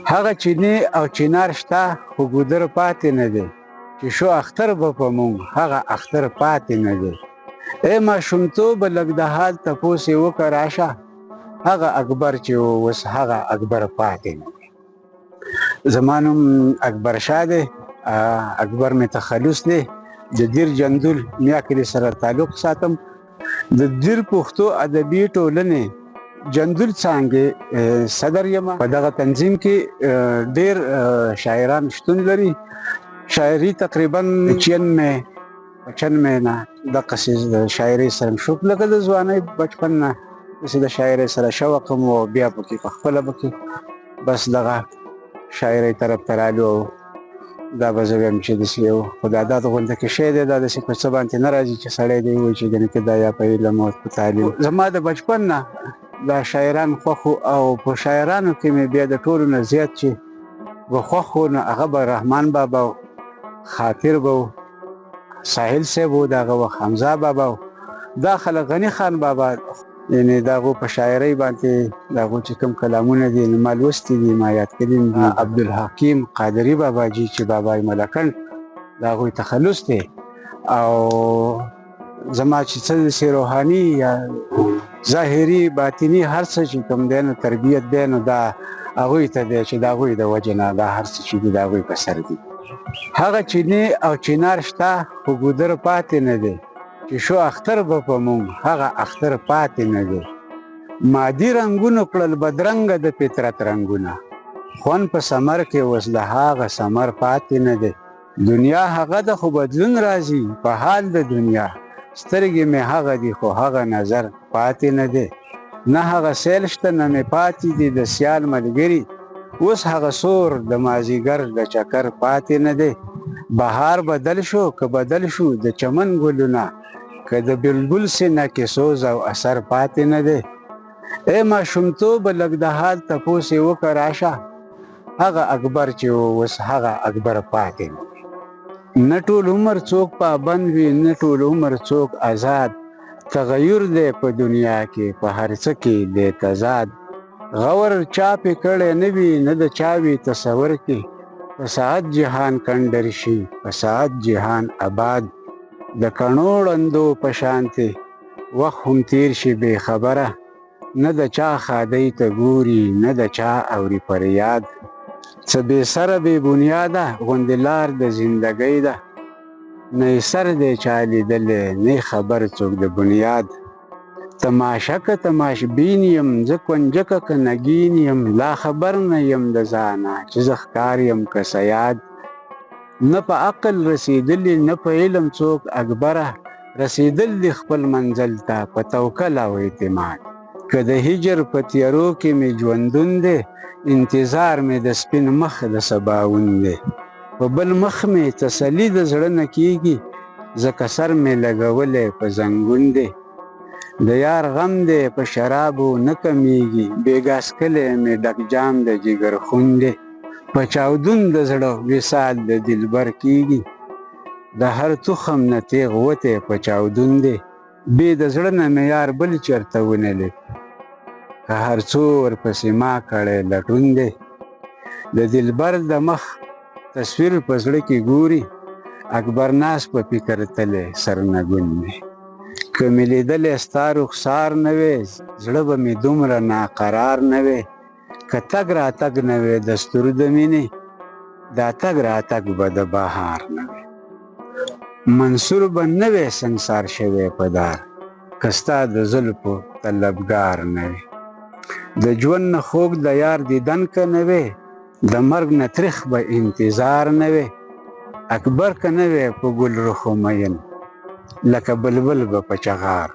هغه چینی او چینار شته خو ګودر پاتې نه دی چې شو اختر به په مونږ هغه اختر پاتې نه دی ای ماشومتوبه لږ د حال تپوس یې وکړه راشه هغه اکبر چې و اوس هغه اکبر پاتې نه دی زما نوم اکبر شاه دی اکبر مې تخلص دی د دیر جندول میا کلي سره تعلق ساتم د دیر پښتو ادبي ټولنې جندول څانګې صدر یم په دغه تنظیم کې ډېر شاعران شتون لري شاعري تقریبا 95 نه دقسې د شاعرۍ سره شوق لکه د ځوانۍ بچپن نه داسې د شاعرۍ سره شوق م او بیا پکې پخپله پکې بس دغه شاعرۍ طرف ته رالو دا به زه وایم چې داسې یو خو د عادت غونډه کې شی دی دا داسې په څه باندې نه راځي چې سړی دی ووایي چې ګنې که دا یا په علم او په تعلیم زما د بچپن نه دا شاعران خوښ او په شاعرانو کې مې بیا د ټولو نه زیات چې به خوښ و نو هغه به رحمان بابا و خاطر به و ساحل صاحب و د هغه وخت حمزه بابا و دا خلک غني خان بابا یعنې د هغو په شاعرۍ باندې د هغو چې کوم کلامونه دي نو ما لوستي دي ما یاد کړي دي عبدالحکیم قادري بابا جي چې بابا ملکنډ د هغوی تخلص دی او زما چې څه داسې روحاني یا ظاهري باطني هر څه چې کوم دی نو تربیت دی نو دا هغوی ته دی چې د هغوی د وجې نه دا هر څه چې دي د هغوی په سر دي هغه چینی او چینار شته خو ګودر پاتې نه دی چې شو اختر به په مونږ هغه اختر پاتې نه دی مادي رنګونو کړل بدرنګه د فطرت رنګونه خوند په ثمر کې اوس د هغه ثمر پاتې نه دی دنیا هغه د خو بدلون راځي په حال د دنیا سترګې مې هغه دي خو هغه نظر پاتې نه دی نه هغه سیل شته نه مې پاتې دي د سیال ملګري اوس هغه سور د مازیګر د چکر پاتې نه دی بهار بدل شو که بدل شو د چمن ګلونه که د بلبل سینه کې سوز او اثر پاتې نه دی ای ماشومتوبه لږ د حال تپوس یې وکړه راشه هغه اکبر چې و اوس هغه اکبر پاتې نه دی نه ټول عمر څوک پابند وي نه ټول عمر څوک آزاد تغیر دی په دنیا کې په هر څه کې دی تضاد غور چا پې کړی نه وي نه د چا وي تصور کې په ساعت جهان کنډر شي په ساعت جهان آباد د کڼو ړندو په شانتې وخت هم تیر شي بې خبره نه د چا ښادۍ ته ګوري نه د چا اوري فریاد څه بې سره بې بنیاده غوندې لار د زندګۍ ده نه یې سر دی چا لیدلی نه خبر څوک د بنیاد تماشه که تماشبین یم زه کنجکه که نګین یم لا خبر نه یم د ځانه چې زه ښکار یم که صیاد نه په عقل رسیدلی نه په علم څوک اکبره رسیدل دی خپل منزل ته په توکل او اعتماد که د هجر په تیارو کې مې ژوندون دی انتظار مې د سپین مخ د سباوون دی په بل مخ مې تسلي د زړه نه کېږي ځکه سر مې لګولی په زنګون دی د یار غم دی په شرابو نه کمیږي بېګا څکلی مې ډک جام د جګر خون دی په چاودون د زړه وصال د دلبر کېږي د هر تخم نه تیغ وتی په چاودون دی بې د زړه نه مې یار بل چېرته ونه لید که هر څو ورپسې ما کړی لټون دی د دلبر د مخ تصویر په زړه کې ګوري اکبر ناست په فکر تلی سرنګون دی که مې لیدلی ستا رخسار نه وی زړه به مې دومره ناقرار نه وی که تګ راتګ نه وی دستور د مینې دا تګ راتګ به د بهار نه وی منصور به نه وی سنګسار شوی په دار که ستا د زلفو طلبګار نه وی د ژوند نه خوږ د یار دیدن که نه وی د مرګ نه تریخ به انتظار نه وی اکبر که نه وی په ګل رخو مین لکه بلبل به په چغار